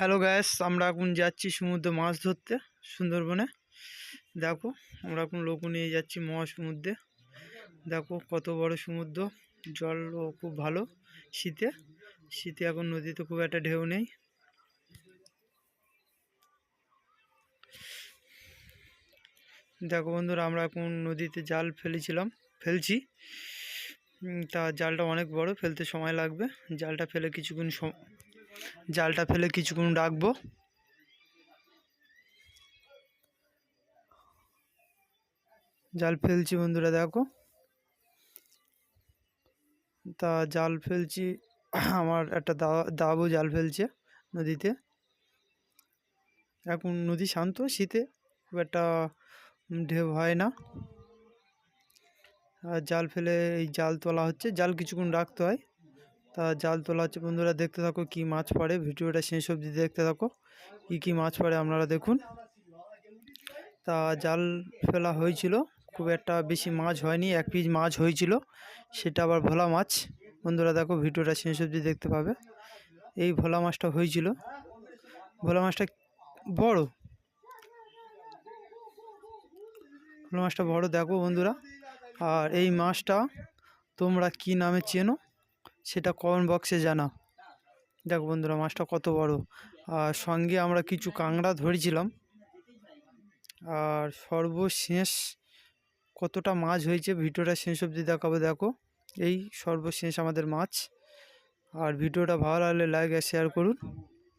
Hello gas, আমরা এখন যাচ্ছি সমুদ্রে মাছ ধরতে সুন্দরবনে। দেখো, আমরা এখন লোক নিয়ে যাচ্ছি মহাসমুদ্রে। দেখো কত বড় সমুদ্র, জলও খুব ভালো। শীতে শীতে এখন নদীতে খুব একটা ঢেউ নেই। দেখো বন্ধুরা, আমরা এখন নদীতে জাল ফেলছি। তা জালটা অনেক বড়, ফেলতে সময় লাগবে। জালটা ফেলে কিছুক্ষণ রাখবো। জাল ফেলছি বন্ধুরা, দেখো। তা জাল ফেলছি, আমার একটা দাবু জাল ফেলছে নদীতে। এখন নদী শান্ত, শীতে খুব একটা ঢেউ হয় না। আর জাল ফেলে এই জাল তোলা হচ্ছে, জাল কিছুক্ষণ রাখতে হয়। তা জাল তোলা হচ্ছে বন্ধুরা, দেখতে থাকো কি মাছ পড়ে। ভিডিওটা শেষ অবধি দেখতে থাকো, কি মাছ পড়ে আপনারা দেখুন। তা জাল ফেলা হয়েছিল, খুব একটা বেশি মাছ হয়নি, 1 পিস মাছ হয়েছিল, সেটা আবার ভোলা মাছ। বন্ধুরা দেখো, ভিডিওটা শেষ অবধি দেখতে পাবে। এই ভোলা মাছটা হয়েছিল, ভোলা মাছটা বড়, ভোলা মাছটা বড় দেখো বন্ধুরা। আর এই মাছটা তোমরা কি নামে চেনো সেটা কমেন্ট বক্সে জানাও। দেখো বন্ধুরা, মাছটা কত বড়। আর সঙ্গে আমরা কিছু কাঁকড়া ধরেছিলাম। আর সর্বশেষ কতটা মাছ হয়েছে ভিডিওটা শেষ অবধি দেখাবো। দেখো, এই সর্বশেষ আমাদের মাছ। আর ভিডিওটা ভালো লাগলে লাইক আর শেয়ার করুন।